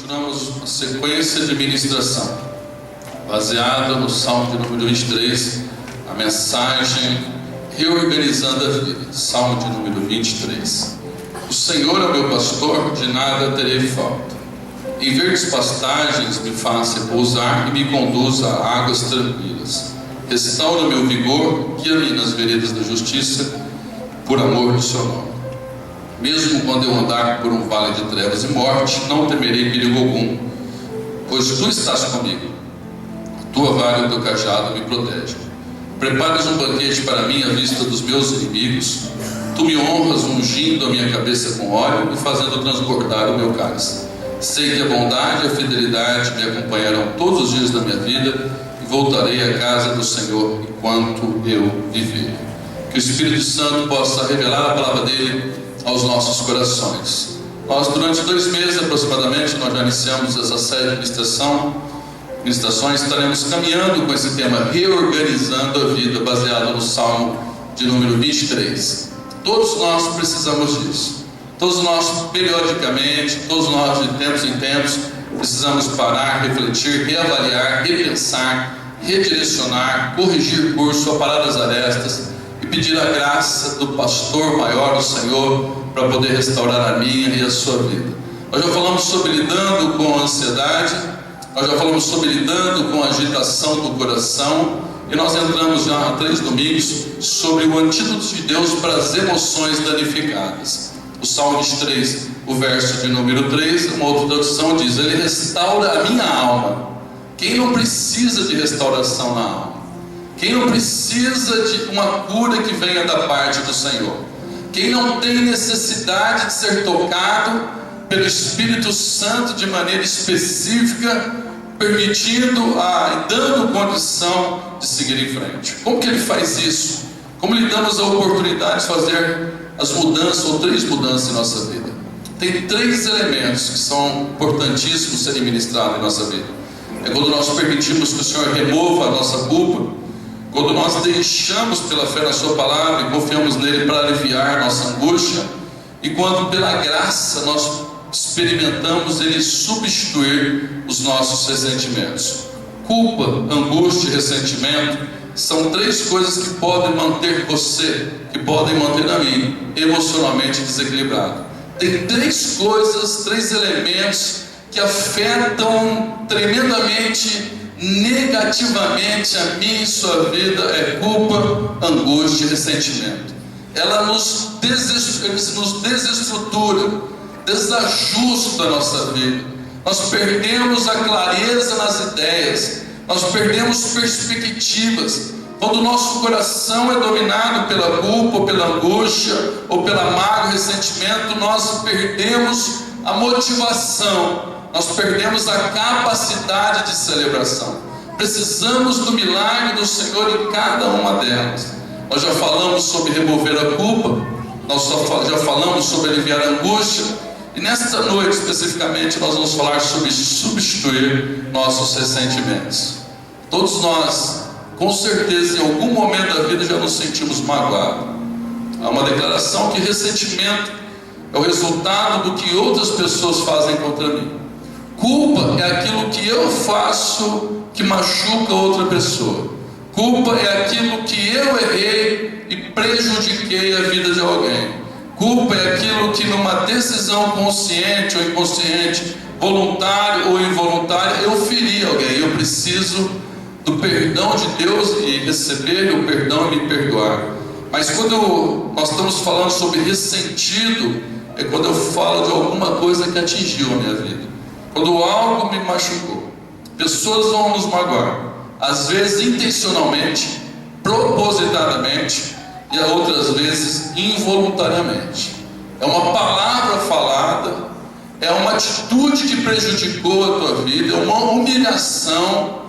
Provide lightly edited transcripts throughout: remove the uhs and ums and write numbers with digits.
continuamos a sequência de ministração baseada no Salmo de número 23, a mensagem reorganizando a vida. Salmo de número 23. O Senhor é o meu pastor, de nada terei falta. Em verdes pastagens me faz repousar e me conduz a águas tranquilas. Restaura o meu vigor, guia-me nas veredas da justiça, por amor do seu nome. Mesmo quando eu andar por um vale de trevas e morte, não temerei perigo algum, pois tu estás comigo. A tua vara e o teu cajado me protegem. Preparas um banquete para mim à vista dos meus inimigos. Tu me honras ungindo a minha cabeça com óleo e fazendo transbordar o meu cálice. Sei que a bondade e a fidelidade me acompanharão todos os dias da minha vida e voltarei à casa do Senhor enquanto eu viver. Que o Espírito Santo possa revelar a palavra dele aos nossos corações. Nós, durante 2 meses aproximadamente, nós já iniciamos essa série de ministrações. Estaremos caminhando com esse tema, reorganizando a vida, baseado no Salmo de número 23. Todos nós precisamos disso. Todos nós, periodicamente, todos nós, de tempos em tempos, precisamos parar, refletir, reavaliar, repensar, redirecionar, corrigir curso, aparar as arestas e pedir a graça do pastor maior, do Senhor, para poder restaurar a minha e a sua vida. Nós já falamos sobre lidando com a ansiedade, nós já falamos sobre lidando com a agitação do coração, e nós entramos já há 3 domingos sobre o antídoto de Deus para as emoções danificadas. O Salmo 23, o verso de número 3, uma outra tradução diz: Ele restaura a minha alma. Quem não precisa de restauração na alma? Quem não precisa de uma cura que venha da parte do Senhor? Quem não tem necessidade de ser tocado pelo Espírito Santo de maneira específica, permitindo e dando condição de seguir em frente? Como que Ele faz isso? Como lhe damos a oportunidade de fazer as mudanças, ou 3 mudanças em nossa vida? Tem 3 elementos que são importantíssimos serem ministrados em nossa vida. É quando nós permitimos que o Senhor remova a nossa culpa, quando nós deixamos pela fé na sua palavra e confiamos nele para aliviar nossa angústia, e quando pela graça nós experimentamos ele substituir os nossos ressentimentos. Culpa, angústia e ressentimento são 3 coisas que podem manter você, que podem manter a mim, emocionalmente desequilibrado. Tem 3 coisas, 3 elementos que afetam tremendamente, negativamente a minha e sua vida: é culpa, angústia e ressentimento. Ela nos desestrutura, desajusta a nossa vida. Nós perdemos a clareza nas ideias, nós perdemos perspectivas. Quando o nosso coração é dominado pela culpa, ou pela angústia, ou pela mágoa, ressentimento, nós perdemos a motivação, nós perdemos a capacidade de celebração. Precisamos do milagre do Senhor em cada uma delas. Nós já falamos sobre remover a culpa, nós já falamos sobre aliviar a angústia, e nesta noite especificamente nós vamos falar sobre substituir nossos ressentimentos. Todos nós, com certeza, em algum momento da vida já nos sentimos magoados. Há uma declaração que ressentimento é o resultado do que outras pessoas fazem contra mim. Culpa é aquilo que eu faço que machuca outra pessoa. Culpa é aquilo que eu errei e prejudiquei a vida de alguém. Culpa é aquilo que numa decisão consciente ou inconsciente, voluntária ou involuntária, eu feri alguém. Eu preciso do perdão de Deus e receber o perdão e me perdoar. Mas quando nós estamos falando sobre ressentido, é quando eu falo de alguma coisa que atingiu a minha vida, quando algo me machucou. Pessoas vão nos magoar, às vezes intencionalmente, propositadamente, e outras vezes involuntariamente. É uma palavra falada, é uma atitude que prejudicou a tua vida, é uma humilhação,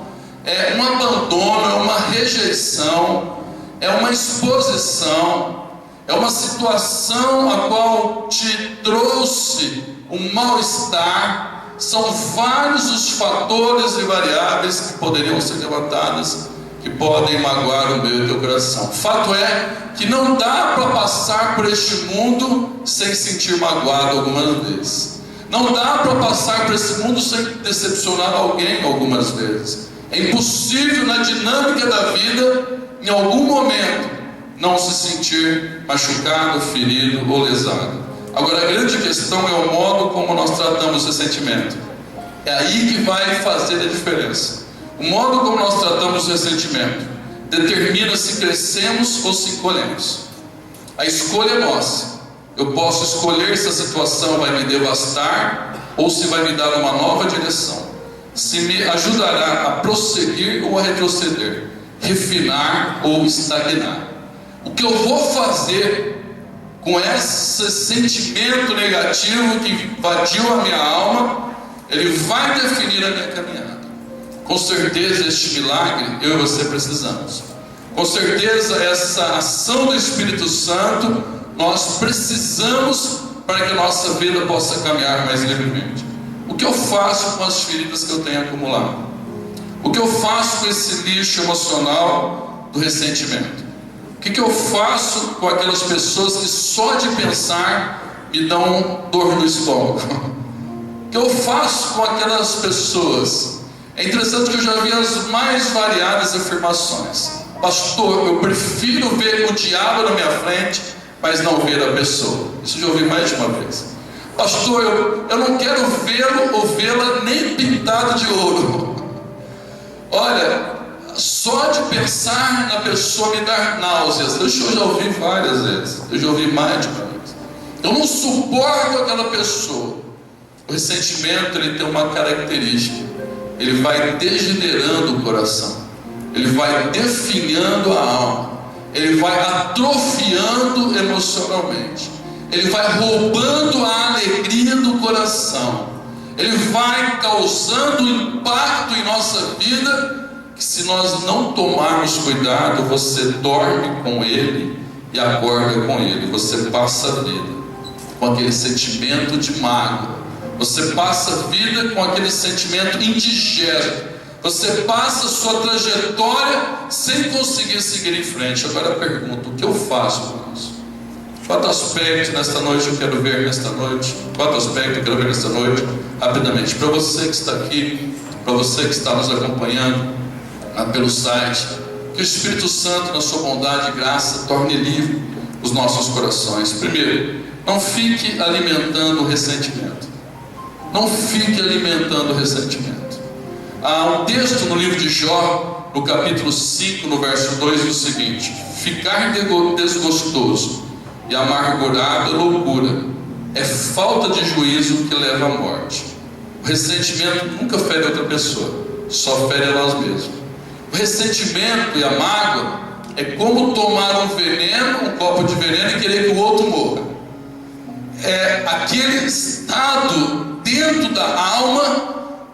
é um abandono, é uma rejeição, é uma exposição, é uma situação a qual te trouxe um mal-estar. São vários os fatores e variáveis que poderiam ser levantadas, que podem magoar o meu e o teu coração. Fato é que não dá para passar por este mundo sem sentir magoado algumas vezes. Não dá para passar por esse mundo sem decepcionar alguém algumas vezes. É impossível na dinâmica da vida, em algum momento, não se sentir machucado, ferido ou lesado. Agora, a grande questão é o modo como nós tratamos esse sentimento. É aí que vai fazer a diferença. O modo como nós tratamos o ressentimento determina se crescemos ou se encolhemos. A escolha é nossa. Eu posso escolher se a situação vai me devastar ou se vai me dar uma nova direção, se me ajudará a prosseguir ou a retroceder, refinar ou estagnar. O que eu vou fazer com esse sentimento negativo que invadiu a minha alma, ele vai definir a minha caminhada. Com certeza este milagre eu e você precisamos. Com certeza essa ação do Espírito Santo nós precisamos para que a nossa vida possa caminhar mais livremente. O que eu faço com as feridas que eu tenho acumulado? O que eu faço com esse lixo emocional do ressentimento? O que eu faço com aquelas pessoas que só de pensar me dão dor no estômago? O que eu faço com aquelas pessoas? É interessante que eu já vi as mais variadas afirmações. Pastor, eu prefiro ver o diabo na minha frente, mas não ver a pessoa. Isso eu já ouvi mais de uma vez. Pastor, eu não quero vê-lo ou vê-la nem pintado de ouro. Olha, só de pensar na pessoa me dar náuseas. Isso eu já ouvi várias vezes. Eu já ouvi mais de uma vez. Eu não suporto aquela pessoa. O ressentimento, ele tem uma característica. Ele vai degenerando o coração. Ele vai definhando a alma. Ele vai atrofiando emocionalmente. Ele vai roubando a alegria do coração. Ele vai causando impacto em nossa vida, que se nós não tomarmos cuidado, você dorme com ele e acorda com ele. Você passa a vida com aquele sentimento de mágoa. Você passa a vida com aquele sentimento indigesto. Você passa a sua trajetória sem conseguir seguir em frente. Agora eu pergunto, o que eu faço com isso? Quatro aspectos nesta noite eu quero ver nesta noite. Quatro aspectos eu quero ver nesta noite, rapidamente. Para você que está aqui, para você que está nos acompanhando pelo site, que o Espírito Santo, na sua bondade e graça, torne livre os nossos corações. Primeiro, não fique alimentando o ressentimento. Não fique alimentando o ressentimento. Há um texto no livro de Jó, no capítulo 5, no verso 2, diz o seguinte: ficar desgostoso e amargurado é loucura, é falta de juízo que leva à morte. O ressentimento nunca fere outra pessoa, só fere a nós mesmos. O ressentimento e a mágoa é como tomar um veneno, um copo de veneno e querer que o outro morra. É aquele estado dentro da alma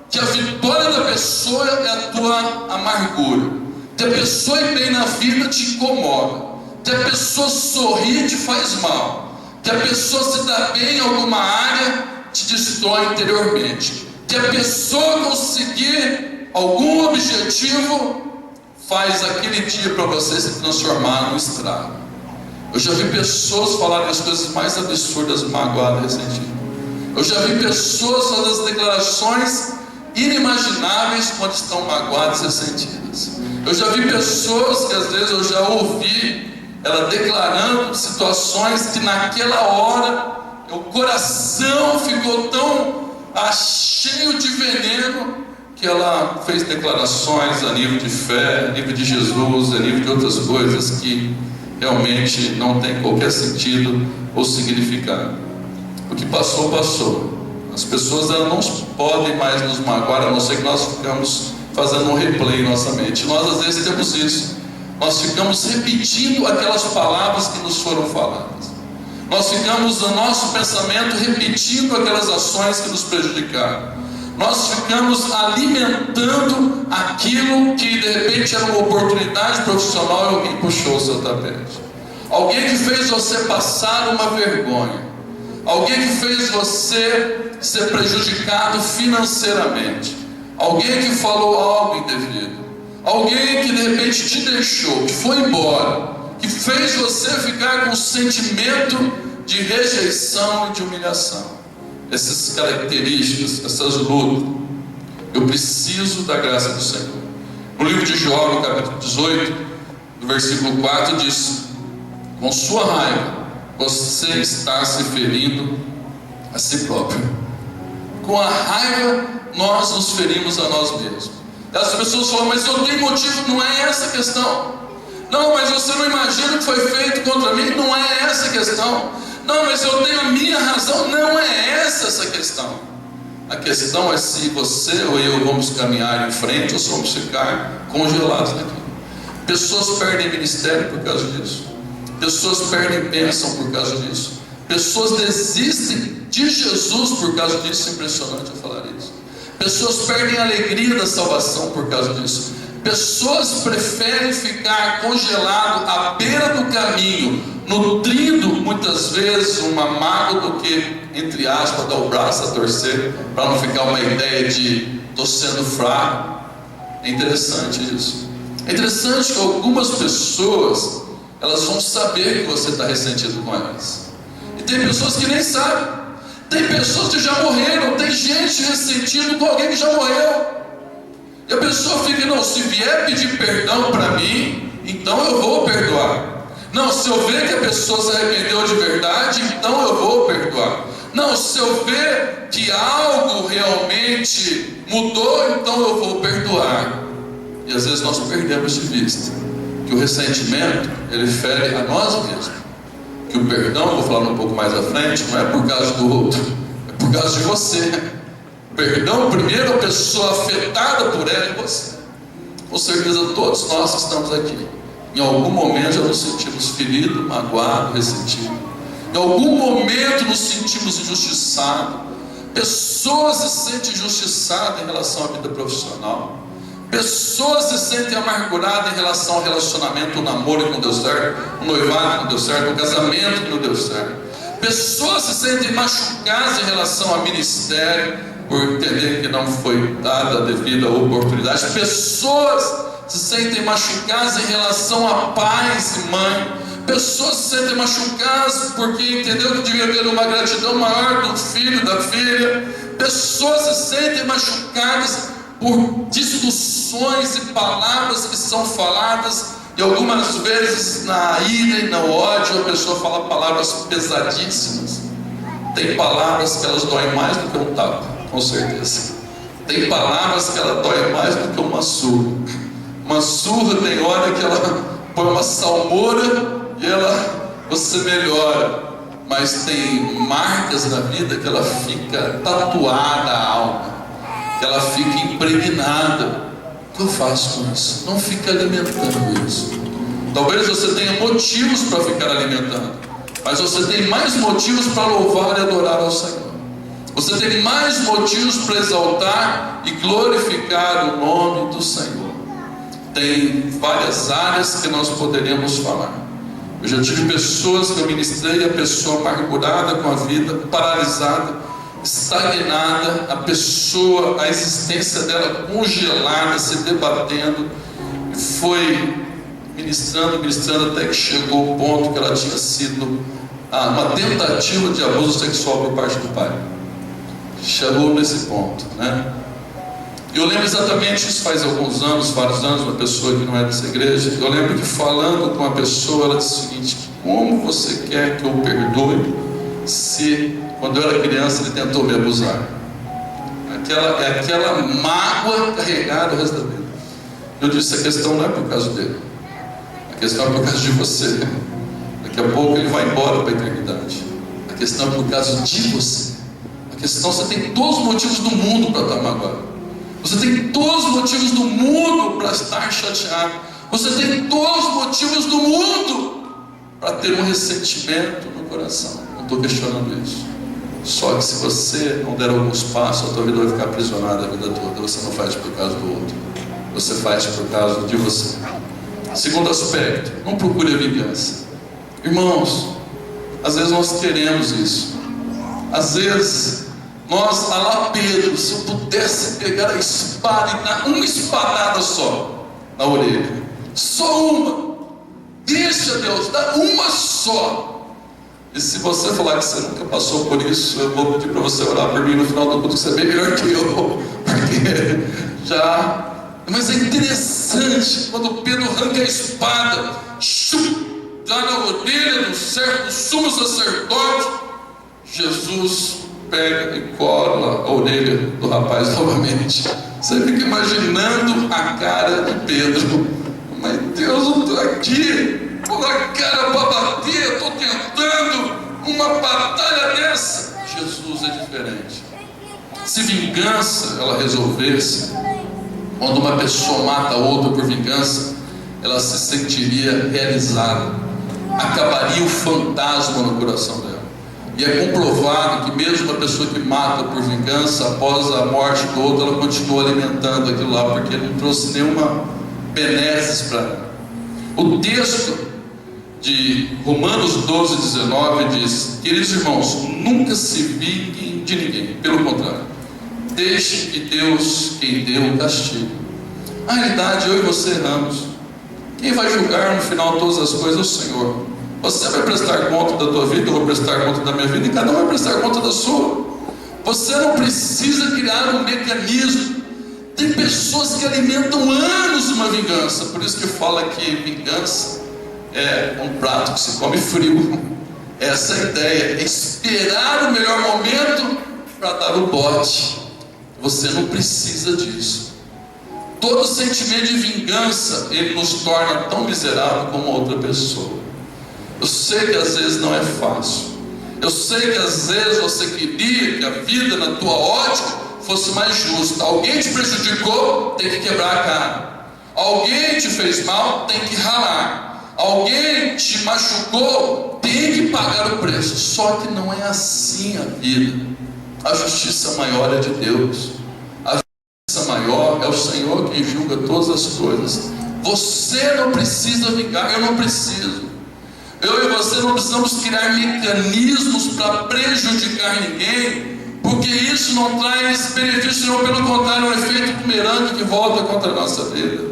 que a vitória da pessoa é a tua amargura. Que a pessoa ir bem na vida te incomoda. Que a pessoa sorrir te faz mal. Que a pessoa se dá bem em alguma área te destrói interiormente. Que a pessoa conseguir algum objetivo faz aquele dia para você se transformar num estrago. Eu já vi pessoas falarem as coisas mais absurdas, magoadas, ressentidas. Eu já vi pessoas fazendo as declarações inimagináveis quando estão magoadas e ressentidas. Eu já vi pessoas que às vezes eu já ouvi ela declarando situações que naquela hora o coração ficou tão cheio de veneno que ela fez declarações a nível de fé, a nível de Jesus, a nível de outras coisas que realmente não tem qualquer sentido ou significado. O que passou, passou. As pessoas elas não podem mais nos magoar, a não ser que nós ficamos fazendo um replay em nossa mente. Nós às vezes temos isso. Nós ficamos repetindo aquelas palavras que nos foram faladas. Nós ficamos no nosso pensamento repetindo aquelas ações que nos prejudicaram. Nós ficamos alimentando aquilo que de repente era uma oportunidade profissional e alguém puxou o seu tapete. Alguém que fez você passar uma vergonha. Alguém que fez você ser prejudicado financeiramente. Alguém que falou algo indevido. Alguém que de repente te deixou, que foi embora, que fez você ficar com um sentimento de rejeição e de humilhação. essas características, essas lutas. Eu preciso da graça do Senhor. No livro de Jó, no capítulo 18, no versículo 4, diz: com sua raiva, você está se ferindo a si próprio. Com a raiva, nós nos ferimos a nós mesmos. As pessoas falam: mas eu tenho motivo. Não é essa a questão. Não, mas você não imagina o que foi feito contra mim. Não é essa a questão. Não, mas eu tenho a minha razão. Não é essa a questão. A questão é se você ou eu vamos caminhar em frente ou se vamos ficar congelados naquilo. Pessoas perdem ministério por causa disso. Pessoas perdem bênção por causa disso. Pessoas desistem de Jesus por causa disso. É impressionante eu falar isso. Pessoas perdem a alegria da salvação por causa disso. Pessoas preferem ficar congelado à beira do caminho, nutrindo muitas vezes uma mágoa, do que, entre aspas, dar o braço a torcer, para não ficar uma ideia de estou sendo fraco. É interessante isso. É interessante que algumas pessoas, elas vão saber que você está ressentido com elas. E tem pessoas que nem sabem. Tem pessoas que já morreram. Tem gente ressentida com alguém que já morreu. E a pessoa fica: não, se vier pedir perdão para mim, então eu vou perdoar. Não, se eu ver que a pessoa se arrependeu de verdade, então eu vou perdoar. Não, se eu ver que algo realmente mudou, então eu vou perdoar. E às vezes nós perdemos de vista que o ressentimento, ele fere a nós mesmos. Que o perdão, vou falar um pouco mais à frente, não é por causa do outro, é por causa de você. Perdão, primeiro a pessoa afetada por ela é você. Com certeza todos nós que estamos aqui, em algum momento já nos sentimos feridos, magoados, ressentidos. Em algum momento nos sentimos injustiçados. Pessoas se sentem injustiçadas em relação à vida profissional. Pessoas se sentem amarguradas em relação ao relacionamento, o namoro que não deu certo, o noivado que não deu certo, o casamento que não deu certo. Pessoas se sentem machucadas em relação ao ministério, por entender que não foi dada a devida oportunidade. Pessoas se sentem machucadas em relação a pais e mãe. Pessoas se sentem machucadas porque entendeu que devia haver uma gratidão maior do filho, da filha. Pessoas se sentem machucadas por discussões e palavras que são faladas, e algumas vezes na ira e no ódio a pessoa fala palavras pesadíssimas. Tem palavras que elas doem mais do que um tapa, com certeza. Tem palavras que ela dói mais do que uma surra. Uma surra tem hora que ela põe uma salmoura e você melhora. Mas tem marcas na vida que ela fica tatuada a alma, que ela fica impregnada. O que eu faço com isso? Não fica alimentando isso. Talvez você tenha motivos para ficar alimentando, mas você tem mais motivos para louvar e adorar ao Senhor. Você tem mais motivos para exaltar e glorificar o nome do Senhor. Tem várias áreas que nós poderíamos falar. Eu já tive pessoas que eu ministrei, a pessoa amargurada com a vida, paralisada, estagnada, a pessoa, a existência dela congelada, se debatendo, e foi ministrando até que chegou o ponto que ela tinha sido uma tentativa de abuso sexual por parte do pai. Chegou nesse ponto, né? Eu lembro exatamente isso, faz alguns anos, vários anos, uma pessoa que não é dessa igreja. Eu lembro que falando com uma pessoa, ela disse o seguinte: como você quer que eu perdoe se quando eu era criança ele tentou me abusar? Aquela mágoa carregada o resto da vida. Eu disse: a questão não é por causa dele, a questão é por causa de você. Daqui a pouco ele vai embora para a eternidade. A questão é por causa de você. A questão, você tem todos os motivos do mundo para estar magoado. Você tem todos os motivos do mundo para estar chateado. Você tem todos os motivos do mundo para ter um ressentimento no coração. Não estou questionando isso. Só que se você não der alguns passos, a tua vida vai ficar aprisionada a vida toda. Você não faz por causa do outro, você faz por causa de você. Segundo aspecto, não procure a vingança. Irmãos, às vezes nós queremos isso. Às vezes nós, a lá Pedro, se eu pudesse pegar a espada e dar uma espadada só na orelha, só uma, deixa Deus, dá uma só, E se você falar que você nunca passou por isso, eu vou pedir para você orar por mim no final do culto, você é bem melhor que eu, porque já... Mas é interessante, quando Pedro arranca a espada, dá na orelha do sumo sacerdote, Jesus pega e cola a orelha do rapaz novamente. Você fica imaginando a cara de Pedro. Mas Deus, eu estou aqui, com a cara para bater, estou tentando uma batalha dessa. Jesus é diferente. Se vingança ela resolvesse, quando uma pessoa mata a outra por vingança, ela se sentiria realizada. Acabaria o fantasma no coração dela. E é comprovado que mesmo uma pessoa que mata por vingança, após a morte do outro, ela continua alimentando aquilo lá, porque não trouxe nenhuma benesses para ela. O texto de Romanos 12, 19 diz: queridos irmãos, nunca se vinguem de ninguém, pelo contrário, deixe que Deus, quem deu, o castigue. Na realidade, eu e você erramos. Quem vai julgar no final todas as coisas é o Senhor. Você vai prestar conta da tua vida, eu vou prestar conta da minha vida, e cada um vai prestar conta da sua. Você não precisa criar um mecanismo. Tem pessoas que alimentam anos uma vingança. Por isso que fala que vingança é um prato que se come frio. Essa é a ideia, é esperar o melhor momento para dar o bote. Você não precisa disso. Todo sentimento de vingança, ele nos torna tão miserável como outra pessoa. Eu sei que às vezes não é fácil. Eu sei que às vezes você queria que a vida na tua ótica fosse mais justa. Alguém te prejudicou, tem que quebrar a cara. Alguém te fez mal, tem que ralar. Alguém te machucou, tem que pagar o preço. Só que não é assim a vida. A justiça maior é de Deus. A justiça maior é o Senhor quem julga todas as coisas. Você não precisa vingar, eu não preciso. Eu e você não precisamos criar mecanismos para prejudicar ninguém, porque isso não traz benefício, não, pelo contrário, é um efeito bumerangue que volta contra a nossa vida.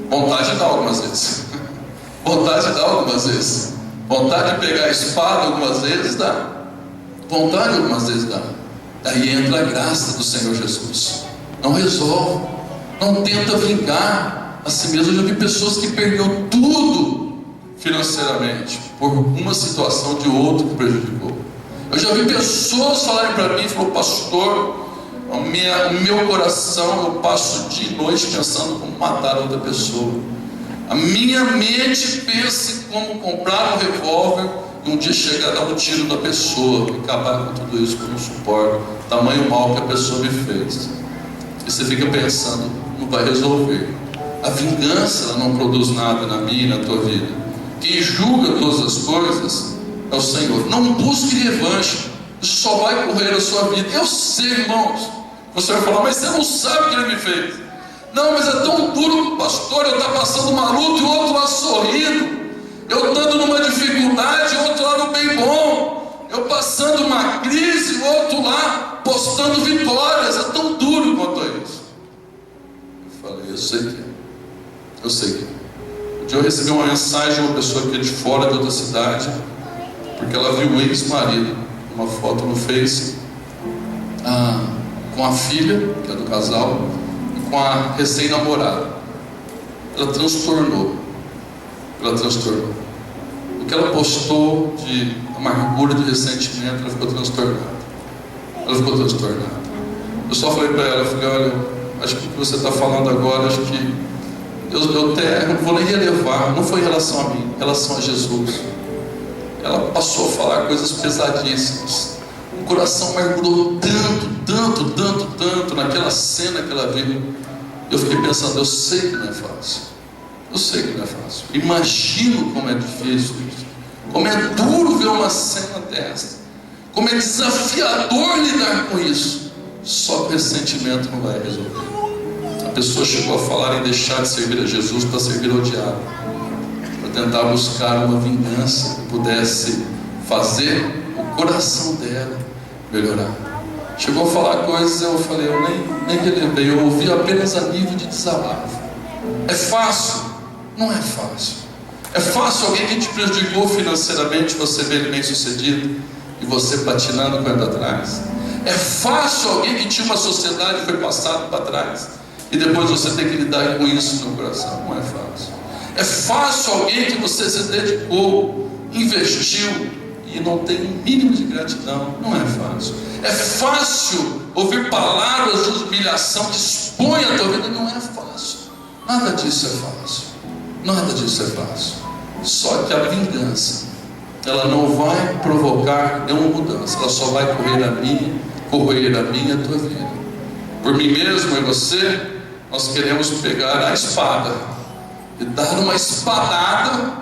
Vontade dá algumas vezes. Vontade dá algumas vezes. Vontade de pegar a espada algumas vezes dá. Vontade algumas vezes dá. Daí entra a graça do Senhor Jesus. Não resolve. Não tenta vingar a si mesmo. Eu já vi pessoas que perderam tudo financeiramente por uma situação de outro que prejudicou. Eu já vi pessoas falarem para mim, falou: pastor, o meu coração, eu passo dia e noite pensando como matar outra pessoa. A minha mente pensa em como comprar um revólver e um dia chegar a dar um tiro na pessoa e acabar com tudo isso que eu não suporto, tamanho mal que a pessoa me fez. E você fica pensando, não vai resolver. A vingança, ela não produz nada na minha e na tua vida. Quem julga todas as coisas é o Senhor. Não busque revanche, isso só vai correr a sua vida. Eu sei, irmãos, você vai falar: mas você não sabe o que ele me fez. Não, mas é tão duro, pastor, eu estou passando uma luta e o outro lá sorrindo, eu estando numa dificuldade e o outro lá no bem bom, eu passando uma crise e o outro lá postando vitórias. É tão duro quanto a isso. Eu falei: eu sei que é. Eu sei que é. Um dia eu recebi uma mensagem de uma pessoa que é de fora de outra cidade, porque ela viu o ex-marido, uma foto no Face, com a filha, que é do casal, e com a recém-namorada. Ela transtornou. O que ela postou de amargura, de ressentimento, ela ficou transtornada. Eu só falei para ela, eu falei: olha, acho que o que você está falando agora, acho que eu até não vou nem relevar, não foi em relação a mim, em relação a Jesus. Ela passou a falar coisas pesadíssimas. O coração amargurou tanto naquela cena que ela viu. Eu fiquei pensando: eu sei que não é fácil. Imagino como é difícil isso. Como é duro ver uma cena dessa. Como é desafiador lidar com isso. Só que o ressentimento não vai resolver. A pessoa chegou a falar em deixar de servir a Jesus para servir ao diabo, para tentar buscar uma vingança que pudesse fazer o coração dela melhorar. Chegou a falar coisas, eu falei, eu nem relevei, eu ouvi apenas a nível de desabafo. É fácil? Não é fácil. É fácil alguém que te prejudicou financeiramente, você ver ele bem sucedido e você patinando correndo atrás. É fácil alguém que tinha uma sociedade e foi passado para trás e depois você tem que lidar com isso no coração. Não é fácil. É fácil alguém que você se dedicou, investiu e não tem um mínimo de gratidão. Não é fácil. É fácil ouvir palavras de humilhação que expõem a tua vida. Não é fácil. Nada disso é fácil. Nada disso é fácil. Só que a vingança, ela não vai provocar nenhuma mudança. Ela só vai correr a minha tua vida. Por mim mesmo e você, nós queremos pegar a espada e dar uma espadada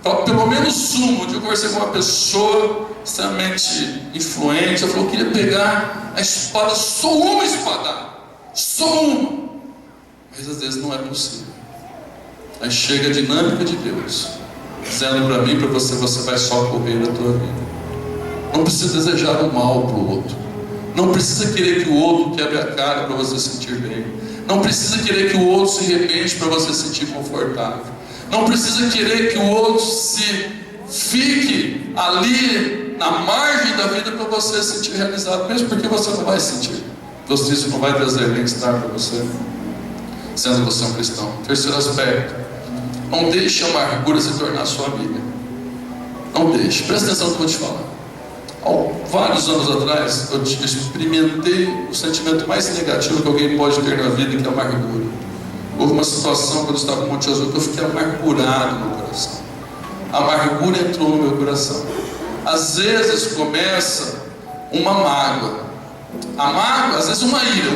para pelo menos uma. Eu conversei com uma pessoa extremamente influente. Ela falou que queria pegar a espada, só uma espadada, só uma. Mas às vezes não é possível. Aí chega a dinâmica de Deus dizendo para mim, para você, você vai só correr a tua vida. Não precisa desejar o mal para o outro. Não precisa querer que o outro quebre a cara para você sentir bem. Não precisa querer que o outro se arrepende para você sentir confortável. Não precisa querer que o outro fique ali na margem da vida para você sentir realizado, mesmo porque você não vai sentir. Isso não vai trazer bem-estar para você, sendo você um cristão. Terceiro aspecto: não deixe a amargura se tornar sua amiga. Não deixe. Presta atenção no que eu vou te falar. Vários anos atrás, eu experimentei o sentimento mais negativo que alguém pode ter na vida, que é a amargura. Houve uma situação quando eu estava no Monte Azul que eu fiquei amargurado no coração. A amargura entrou no meu coração. Às vezes começa uma mágoa. A mágoa, às vezes uma ira.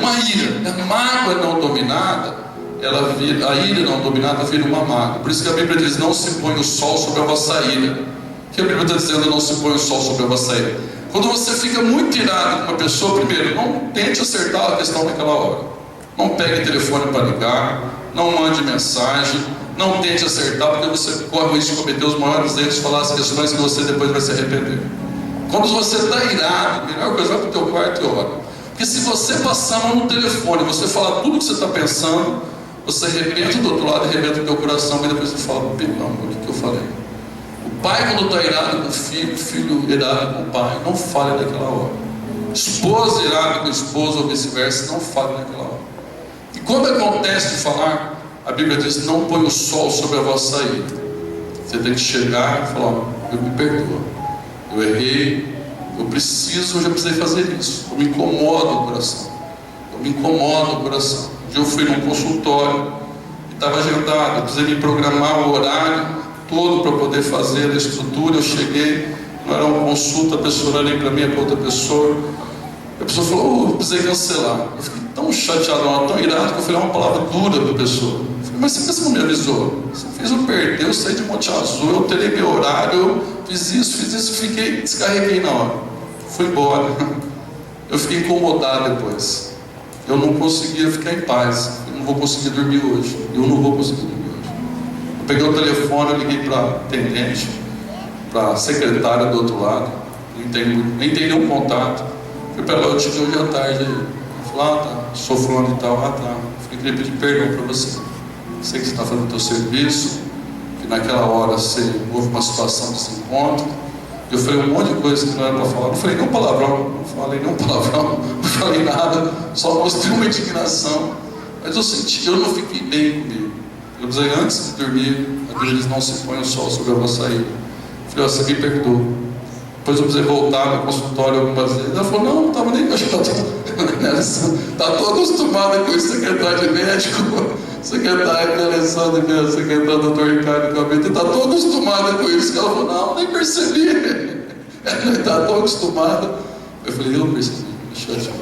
A mágoa não dominada, a ira não dominada vira uma mágoa. Por isso que a Bíblia diz: não se põe o sol sobre a vossa ira. O que a Bíblia está dizendo? Não se põe o sol sobre a vossa ira. Quando você fica muito irado com uma pessoa, primeiro, não tente acertar a questão naquela hora. Não pegue o telefone para ligar, não mande mensagem, não tente acertar, porque você corre o risco de cometer os maiores erros, falar as questões que você depois vai se arrepender. Quando você está irado, a melhor coisa, vai para o teu quarto e ora. Porque se você passar a mão no telefone, você falar tudo o que você está pensando, você arrebenta do outro lado, arrebenta o teu coração, e depois você fala: perdão, o que eu falei? O pai, quando está irado com o filho irado com o pai, não fale naquela hora. Esposa irada com o esposo ou vice-versa, não fale naquela hora. E quando acontece de falar, a Bíblia diz: não põe o sol sobre a vossa ira. Você tem que chegar e falar: eu me perdoo, eu errei, eu já precisei fazer isso. Eu me incomodo o coração. Um dia eu fui num consultório, estava agendado, eu precisei me programar o horário todo para poder fazer a estrutura. Eu cheguei, não era uma consulta, a pessoa olhou para mim, para outra pessoa. A pessoa falou: eu precisei cancelar. Eu fiquei tão chateado, tão irado, que eu falei uma palavra dura para a pessoa. Eu falei: mas você não me avisou? Você fez eu perder, eu saí de Monte Azul, eu terei meu horário, eu fiz isso, descarreguei na hora. Fui embora. Eu fiquei incomodado depois. Eu não conseguia ficar em paz. Eu não vou conseguir dormir hoje. Eu peguei o telefone, eu liguei para a atendente, para a secretária do outro lado, nem tem nenhum contato. Fui para ela: eu tive hoje à tarde. Ela falou: tá, sou fulano e tal. Tá. Eu queria pedir perdão para você. Sei que você está fazendo o teu serviço, que naquela hora houve uma situação de desencontro. Eu falei um monte de coisa que não era para falar. Não falei nenhum palavrão, não falei nada, só mostrei uma indignação. Mas eu não fiquei bem comigo. Eu dizia: antes de dormir, a Bíblia diz: não se põe o sol sobre a vossa ira. Eu falei: você me perdoa. Depois eu precisei voltar no consultório algumas vezes. Ela falou: não estava nem achando. Está todo acostumada com isso, secretário de médico, secretário de Alessandro, secretário do Dr. Ricardo Cabete, está todo acostumada com isso. Ela falou: não, nem percebi. Ela está tão acostumada. Eu falei: eu percebi, deixa eu te falar.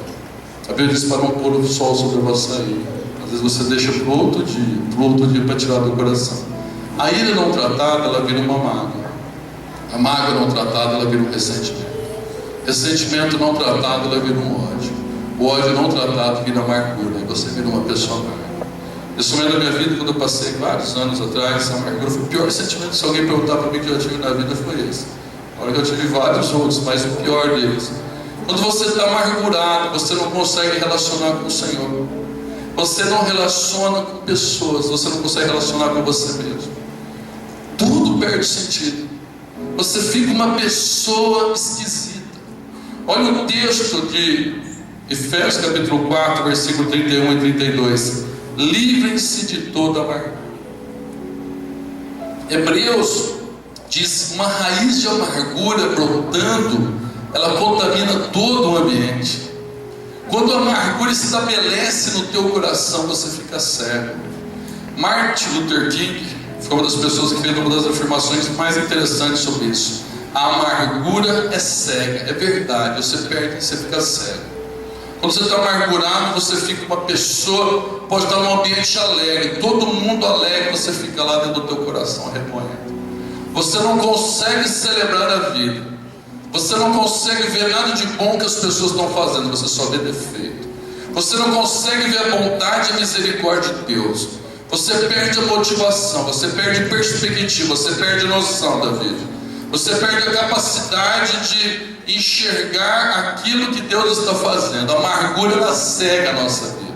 A Bíblia diz para não pôr o sol sobre a vossa ira. Às vezes você deixa para o outro dia para tirar do coração. A ira não tratada, ela vira uma mágoa. A mágoa não tratada, ela vira um ressentimento. Ressentimento não tratado, ela vira um ódio. O ódio não tratado vira amargura. E você vira uma pessoa amarga. Isso mesmo na minha vida, quando eu passei vários anos atrás, a amargura foi o pior sentimento. Se alguém perguntar para mim o que eu tive na vida, foi esse. Olha que eu tive vários outros, mas o pior deles. Quando você está amargurado, você não consegue relacionar com o Senhor. Você não relaciona com pessoas, você não consegue relacionar com você mesmo. Tudo tudo perde sentido. Você fica uma pessoa esquisita. Olha o texto de Efésios capítulo 4, versículo 31 e 32. Livrem-se de toda amargura. Hebreus diz: uma raiz de amargura brotando, ela contamina todo o ambiente. Quando a amargura estabelece no teu coração, você fica cego. Martin Luther King foi uma das pessoas que fez uma das afirmações mais interessantes sobre isso. A amargura é cega, é verdade, você perde, você fica cego. Quando você está amargurado, você fica uma pessoa, pode estar num ambiente alegre, todo mundo alegre, você fica lá dentro do teu coração remoendo. Você não consegue celebrar a vida, você não consegue ver nada de bom que as pessoas estão fazendo, você só vê defeito. Você não consegue ver a bondade e a misericórdia de Deus. Você perde a motivação, você perde perspectiva, você perde noção da vida. Você perde a capacidade de enxergar aquilo que Deus está fazendo. A amargura, ela cega a nossa vida.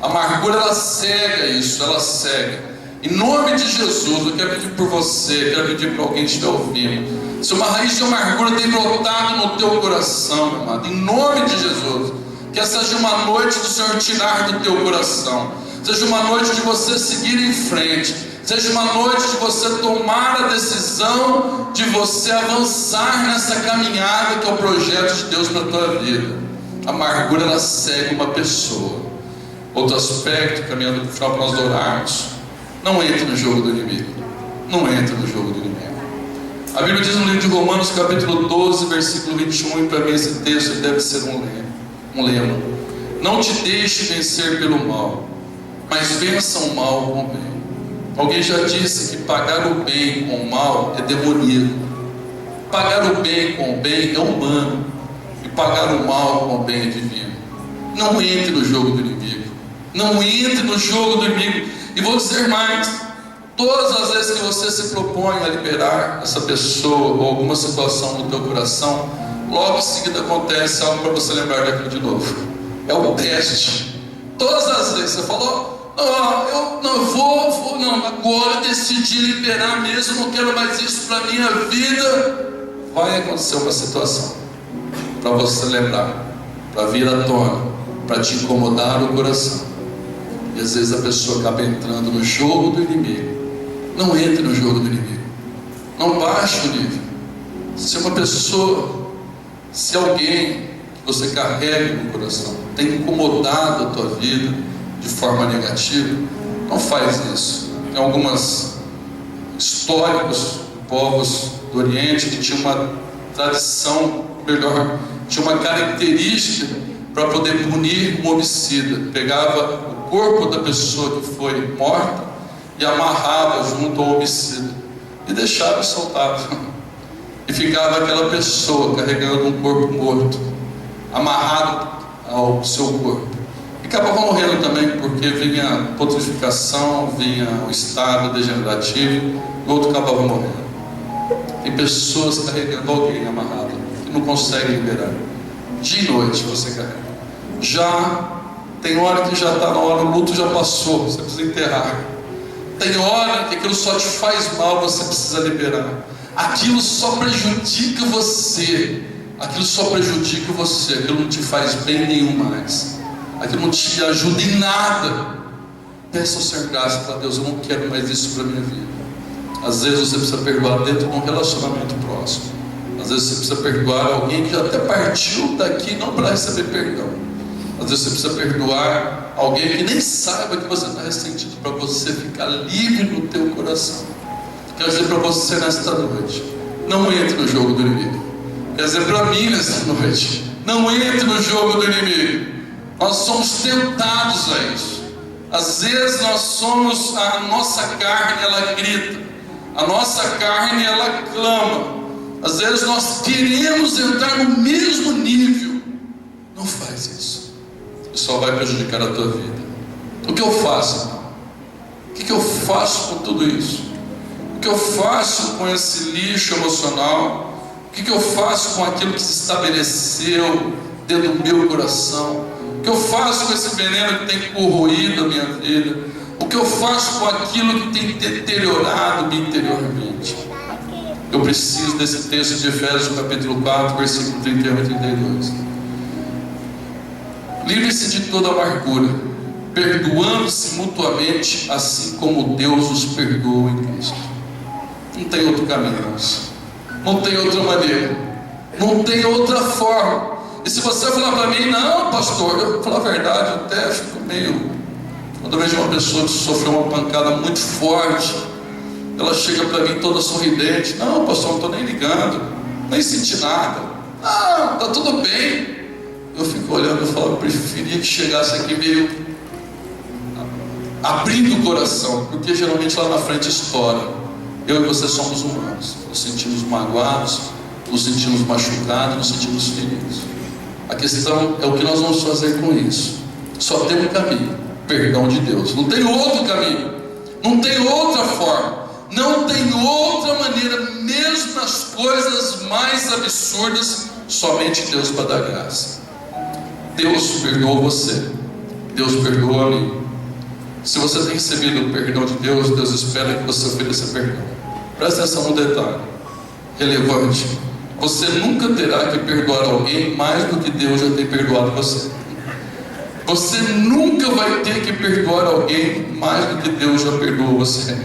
A amargura, ela cega isso, ela cega. Em nome de Jesus, eu quero pedir por você, quero pedir para alguém que estiver ouvindo. Se uma raiz de amargura tem brotado no teu coração, meu amado, em nome de Jesus, que essa seja uma noite do Senhor tirar do teu coração. Seja uma noite de você seguir em frente. Seja uma noite de você tomar a decisão de você avançar nessa caminhada que é o projeto de Deus para a tua vida. A amargura, ela cega uma pessoa. Outro aspecto, caminhando para o final para nós orarmos: não entre no jogo do inimigo. Não entre no jogo do inimigo. A Bíblia diz no livro de Romanos, capítulo 12, versículo 21, e para mim esse texto deve ser um lema. Não te deixe vencer pelo mal, mas vença o mal com o bem. Alguém já disse que pagar o bem com o mal é demoníaco. Pagar o bem com o bem é humano, e pagar o mal com o bem é divino. Não entre no jogo do inimigo. Não entre no jogo do inimigo. E vou dizer mais: todas as vezes que você se propõe a liberar essa pessoa ou alguma situação no teu coração, logo em seguida acontece algo para você lembrar daquilo de novo. É o teste. Todas as vezes você falou: agora eu decidi liberar mesmo, não quero mais isso para a minha vida. Vai acontecer uma situação para você lembrar, para vir à tona, para te incomodar o coração. E às vezes a pessoa acaba entrando no jogo do inimigo. Não entre no jogo do inimigo. Não baixe o nível. Se uma pessoa, se alguém que você carrega no coração tem incomodado a tua vida de forma negativa, não faz isso. Tem algumas históricos povos do Oriente que tinham uma tradição, melhor, tinha uma característica para poder punir um homicida. Pegava o corpo da pessoa que foi morta e amarrava junto ao homicida e deixava soltado. E ficava aquela pessoa carregando um corpo morto, amarrado ao seu corpo. E acabava morrendo também, porque vinha putrificação, vinha o estado degenerativo, e o outro acabava morrendo. Tem pessoas carregando alguém amarrado, que não consegue liberar. Dia e noite você carrega. Já tem hora que já está na hora, o luto já passou, você precisa enterrar. Tem hora que aquilo só te faz mal, você precisa liberar. Aquilo só prejudica você. Aquilo só prejudica você. Aquilo não te faz bem nenhum mais. Aquilo não te ajuda em nada. Peça ao Senhor graça para Deus: eu não quero mais isso para a minha vida. Às vezes você precisa perdoar dentro de um relacionamento próximo. Às vezes você precisa perdoar alguém que já até partiu daqui não para receber perdão. Às vezes você precisa perdoar alguém que nem saiba que você está ressentido, para você ficar livre no teu coração. Quero dizer para você nesta noite: não entre no jogo do inimigo. Quero dizer para mim nesta noite: não entre no jogo do inimigo. Nós somos tentados a isso. Às vezes a nossa carne ela grita, a nossa carne ela clama. Às vezes nós queremos entrar no mesmo nível. Não faz isso. Isso só vai prejudicar a tua vida. O que eu faço então? O que eu faço com tudo isso? O que eu faço com esse lixo emocional? O que eu faço com aquilo que se estabeleceu dentro do meu coração? O que eu faço com esse veneno que tem corroído a minha vida? O que eu faço com aquilo que tem deteriorado-me interiormente? Eu preciso desse texto de Efésios capítulo 4, versículo 31 e 32. Livre-se de toda amargura, perdoando-se mutuamente, assim como Deus os perdoou em Cristo. Não tem outro caminho, irmãos. Não tem outra maneira. Não tem outra forma. E se você falar para mim, não, pastor, eu falar a verdade, eu até fico meio... Quando eu vejo uma pessoa que sofreu uma pancada muito forte, ela chega para mim toda sorridente, não, pastor, não estou nem ligando, nem senti nada, não, está tudo bem. Eu fico olhando e falo, eu preferia que chegasse aqui meio abrindo o coração, porque geralmente lá na frente estoura. Eu e você somos humanos, nos sentimos magoados, nos sentimos machucados, nos sentimos feridos. A questão é o que nós vamos fazer com isso. Só tem um caminho: perdão de Deus. Não tem outro caminho, não tem outra forma, não tem outra maneira. Mesmo nas coisas mais absurdas, somente Deus para dar graça. Deus perdoou você, Deus perdoou a mim. Se você tem recebido o perdão de Deus, Deus espera que você ofereça perdão. Presta atenção no detalhe relevante: você nunca terá que perdoar alguém mais do que Deus já tem perdoado você. Você nunca vai ter que perdoar alguém mais do que Deus já perdoou você.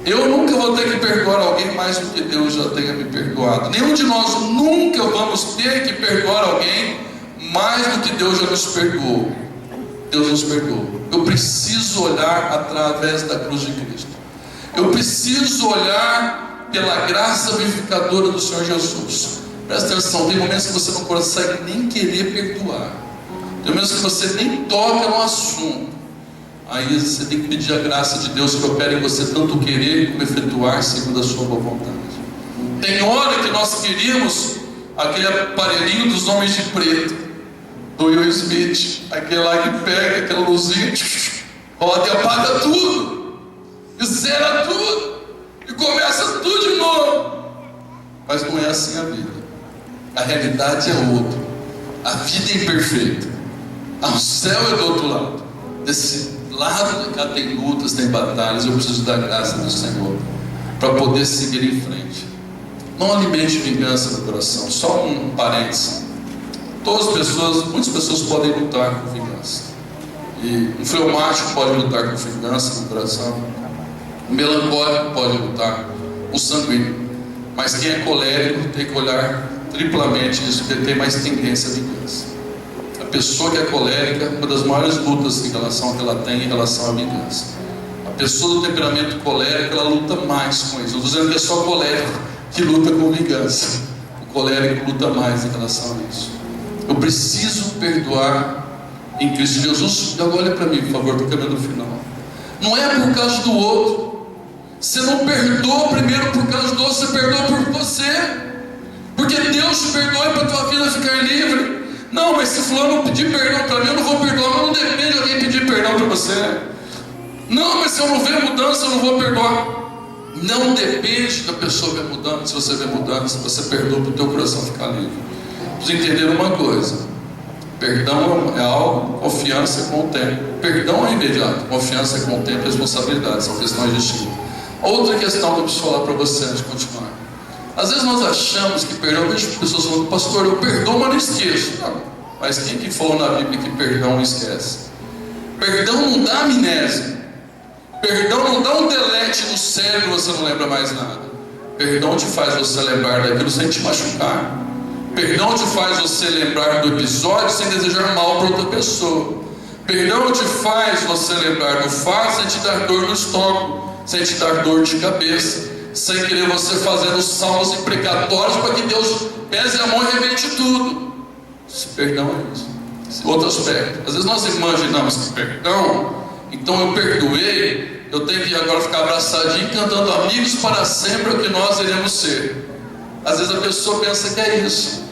Eu nunca vou ter que perdoar alguém mais do que Deus já tenha me perdoado. Nenhum de nós nunca vamos ter que perdoar alguém mais do que Deus já nos perdoou. Deus nos perdoou. Eu preciso olhar através da cruz de Cristo. Eu preciso olhar pela graça vivificadora do Senhor Jesus. Presta atenção, tem momentos que você não consegue nem querer perdoar. Tem momentos que você nem toca no assunto. Aí você tem que pedir a graça de Deus que opere em você tanto querer como efetuar segundo a sua boa vontade. Tem hora que nós queríamos aquele aparelhinho dos homens de preto, do Will Smith, aquele lá que pega aquela luzinha, roda e apaga tudo, e zera tudo, e começa tudo de novo. Mas não é assim a vida. A realidade é outra. A vida é imperfeita. O céu é do outro lado. Desse lado de cá tem lutas, tem batalhas. Eu preciso da graça do Senhor para poder seguir em frente. Não alimente vingança no coração. Só um parênteses: muitas pessoas podem lutar com vingança. E um fleumático pode lutar com vingança no coração. O melancólico pode lutar. O sanguíneo. Mas quem é colérico tem que olhar triplamente isso, porque tem mais tendência à vingança. A pessoa que é colérica, uma das maiores lutas em relação ao que ela tem em relação à vingança. A pessoa do temperamento colérico, ela luta mais com isso. Não estou dizendo que é só colérico que luta com vingança. O colérico luta mais em relação a isso. Eu preciso perdoar em Cristo Jesus. Então olha para mim, por favor, estou caminhando no final. Não é por causa do outro. Você não perdoa primeiro por causa do outro, você perdoa por você. Porque Deus te perdoa para a tua vida ficar livre. Não, mas se fulano pedir perdão para mim, eu não vou perdoar. Mas não depende de alguém pedir perdão para você. Não, mas se eu não ver mudança, eu não vou perdoar. Não depende da pessoa ver mudança. Se você vê mudança, você perdoa para o teu coração ficar livre. Precisa entender uma coisa: perdão é algo, confiança é com o tempo. Perdão é imediato, confiança é com o tempo e responsabilidade, são questões distintas. Outra questão que eu preciso falar para você antes de continuar: às vezes nós achamos que perdão, eu vejo pessoas falando, pastor, eu perdoo, mas não esqueço. Não, mas quem que falou na Bíblia que perdão não esquece? Perdão não dá amnésia. Perdão não dá um delete no cérebro e você não lembra mais nada. Perdão te faz você lembrar daquilo sem te machucar. Perdão te faz você lembrar do episódio sem desejar mal para outra pessoa. Perdão te faz você lembrar do fato sem te dar dor no estômago, sem te dar dor de cabeça, sem querer você fazendo salmos imprecatórios para que Deus pese a mão e arrebente tudo. Esse perdão é isso. Outro aspecto: às vezes nós imaginamos que perdão, então eu perdoei, eu tenho que agora ficar abraçadinho cantando amigos para sempre, o que nós iremos ser. Às vezes a pessoa pensa que é isso.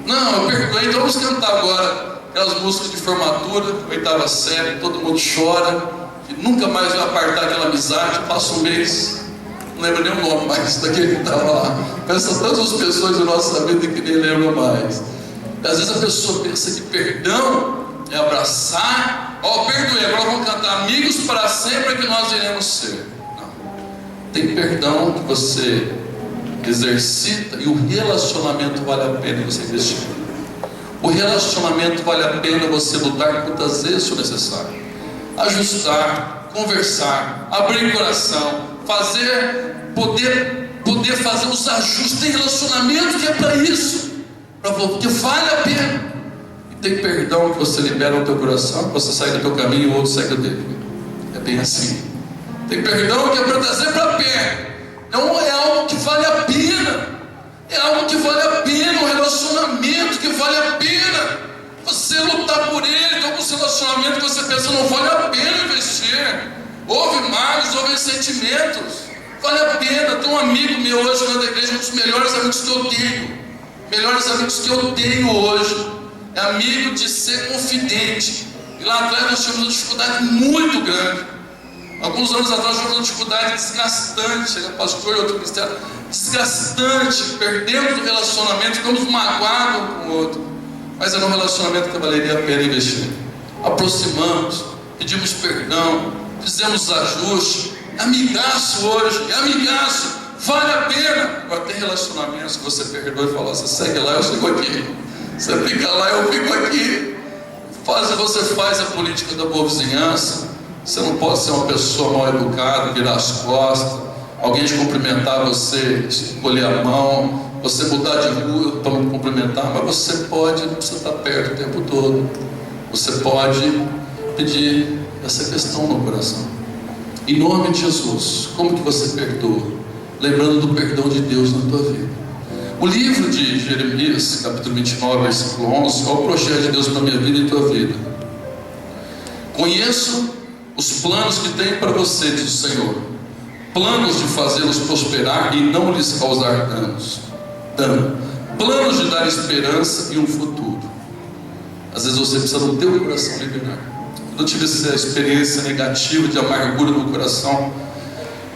Não, eu perdoei, então vamos cantar agora aquelas músicas de formatura, 8ª série, todo mundo chora, e nunca mais vai apartar aquela amizade. Passa um mês, não lembro nem o nome mais daquele que estava lá. Pensa tantas as pessoas da nossa vida que nem lembra mais. E às vezes a pessoa pensa que perdão é abraçar, perdoei, agora vamos cantar amigos para sempre, que nós iremos ser. Não. Tem perdão que você exercita, e o relacionamento vale a pena você investir. O relacionamento vale a pena você lutar quantas vezes for necessário. Ajustar, conversar, abrir coração, poder fazer os ajustes. Tem relacionamento que é para isso, porque vale a pena. E tem perdão que você libera no teu coração, que você sai do teu caminho e o outro segue o dele. É bem assim. Tem perdão que é para trazer para perto. Não é algo que vale a pena. É algo que vale a pena, um relacionamento que vale a pena. Você lutar por ele. Tem alguns relacionamentos que você pensa, não vale a pena investir. Houve males, houve sentimentos. Vale a pena. Tem um amigo meu hoje lá da igreja, um dos melhores amigos que eu tenho. Melhores amigos que eu tenho hoje. É amigo de ser confidente. E lá atrás nós tivemos uma dificuldade muito grande. Alguns anos atrás tivemos uma dificuldade desgastante. Ele é pastor e outro ministério. Desgastante. Perdemos o relacionamento, ficamos magoados um com o outro. Mas era um relacionamento que valeria a pena investir. Aproximamos, pedimos perdão, fizemos ajustes. Amigaço hoje, amigaço, vale a pena. Agora tem relacionamentos que você perdoa e fala, você segue lá, eu fico aqui. Você fica lá, eu fico aqui. Você faz a política da boa vizinhança. Você não pode ser uma pessoa mal educada, virar as costas, alguém te cumprimentar, você escolher a mão, você mudar de rua para me cumprimentar, mas você pode, não precisa estar perto o tempo todo. Você pode pedir essa questão no coração. Em nome de Jesus, como que você perdoa? Lembrando do perdão de Deus na tua vida. O livro de Jeremias, capítulo 29, versículo 11, é o projeto de Deus para a minha vida e tua vida. Conheço os planos que tem para você, diz o Senhor, planos de fazê-los prosperar e não lhes causar dano, planos de dar esperança e um futuro. Às vezes você precisa do teu coração liberar. Quando eu tive essa experiência negativa de amargura no coração,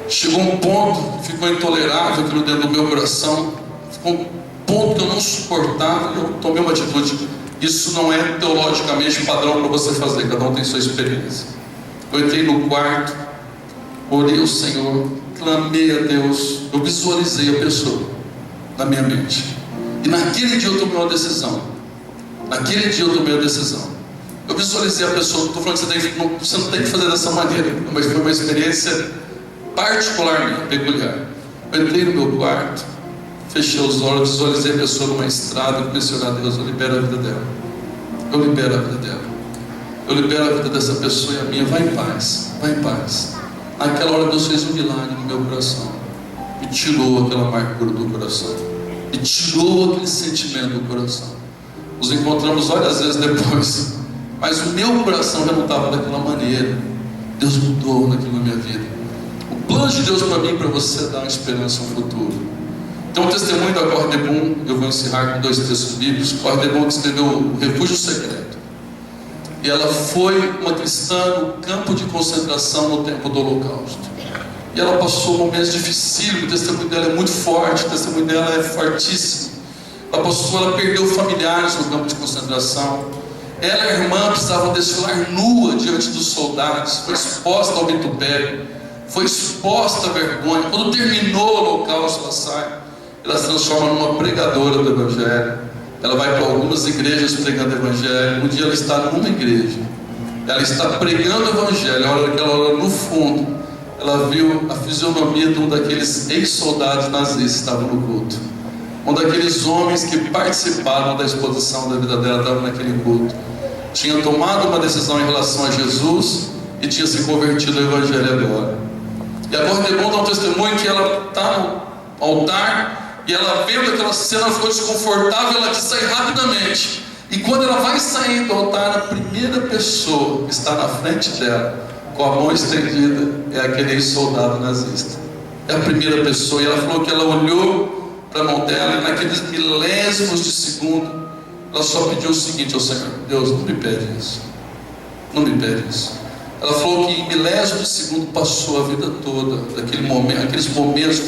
chegou um ponto que ficou intolerável aquilo dentro do meu coração, ficou um ponto que eu não suportava, e eu tomei uma atitude. Isso não é teologicamente padrão para você fazer, cada um tem sua experiência. Eu entrei no quarto, orei ao Senhor, clamei a Deus, eu visualizei a pessoa na minha mente. E naquele dia eu tomei uma decisão. Eu visualizei a pessoa, não estou falando que você não tem que fazer dessa maneira, mas foi uma experiência particularmente peculiar. Eu entrei no meu quarto, fechei os olhos, visualizei a pessoa numa estrada, comecei a orar a Deus, eu libero a vida dela. Eu libero a vida dessa pessoa e a minha. Vai em paz. Naquela hora Deus fez um milagre no meu coração. Me tirou aquela amargura do coração. Me tirou aquele sentimento do coração. Nos encontramos várias vezes depois. Mas o meu coração já não estava daquela maneira. Deus mudou naquilo na minha vida. O plano de Deus para mim e para você é dar uma esperança, um futuro. Então o testemunho da Corre de Boom, eu vou encerrar com 2 textos bíblicos. Corre de Boom que escreveu O Refúgio Secreto. E ela foi uma cristã no campo de concentração no tempo do Holocausto. E ela passou momentos difíceis, o testemunho dela é muito forte, o testemunho dela é fortíssimo. Ela perdeu familiares no campo de concentração. Ela e a irmã precisavam desfilar nua diante dos soldados, foi exposta ao vitupério, foi exposta à vergonha. Quando terminou o Holocausto, ela se transforma numa pregadora do Evangelho. Ela vai para algumas igrejas pregando o Evangelho. Um dia ela está numa igreja, ela está pregando o Evangelho. A hora que ela olha no fundo, ela viu a fisionomia de um daqueles ex-soldados nazistas que estavam no culto. Um daqueles homens que participaram da exposição da vida dela estava naquele culto. Tinha tomado uma decisão em relação a Jesus e tinha se convertido ao Evangelho agora. E agora dá um testemunho que ela está no altar. E ela vendo aquela cena, ficou desconfortável, ela quis sair rapidamente. E quando ela vai sair do altar, a primeira pessoa que está na frente dela, com a mão estendida, é aquele soldado nazista. É a primeira pessoa. E ela falou que ela olhou para a mão dela e naqueles milésimos de segundo, ela só pediu o seguinte ao Senhor: Deus, não me pede isso. Não me pede isso. Ela falou que em milésimos de segundo passou a vida toda, daquele momento, aqueles momentos,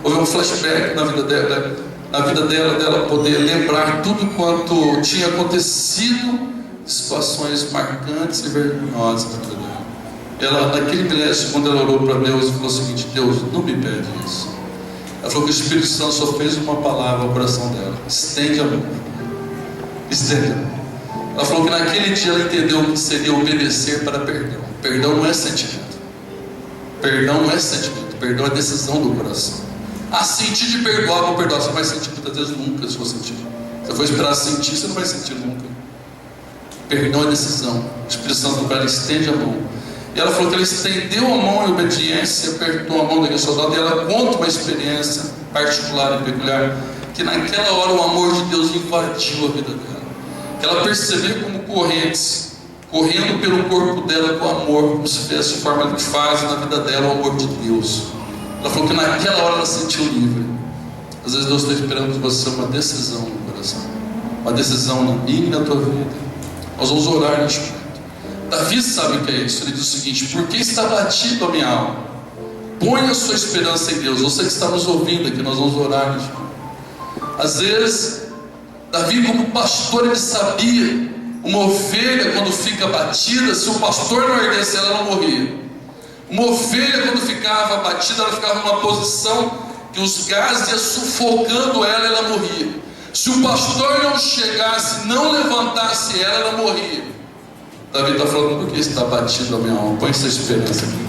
houve um flashback na vida dela poder lembrar tudo quanto tinha acontecido, situações marcantes e vergonhosas na vida dela. Naquele milésimo de segundo, ela orou para Deus e falou o seguinte: Deus, não me pede isso. Ela falou que o Espírito Santo só fez uma palavra ao coração dela: estende a mão. Estende a mão. Ela falou que naquele dia ela entendeu o que seria obedecer para perdão. Perdão não é sentimento. Perdão não é sentimento. Perdão é decisão do coração. Sentir de perdoar, vou perdoar. Você não vai sentir muitas vezes nunca, se for sentir. Se for esperar sentir, você não vai sentir nunca. Perdão é decisão. O Espírito Santo do cara estende a mão. E ela falou que ela estendeu a mão em obediência, apertou a mão daquele soldado, e ela conta uma experiência particular e peculiar, que naquela hora o amor de Deus invadiu a vida dela. Que ela percebeu como correntes, correndo pelo corpo dela com amor, como se fosse a forma que faz na vida dela o amor de Deus. Ela falou que naquela hora ela se sentiu livre. Às vezes Deus está esperando de você uma decisão no coração, uma decisão na minha e na tua vida. Nós vamos orar neste momento. Davi sabe o que é isso. Ele diz o seguinte: por que está batido a minha alma? Põe a sua esperança em Deus. Você que está nos ouvindo aqui, nós vamos orar neste momento. Às vezes Davi, como pastor, ele sabia, uma ovelha quando fica batida, se o pastor não erguesse ela, não morria. Uma ovelha quando ficava batida, ela ficava numa posição que os gases iam sufocando ela, ela morria. Se o pastor não chegasse, não levantasse ela, ela morria. Davi está falando: por que está batido a minha alma? Põe essa esperança aqui.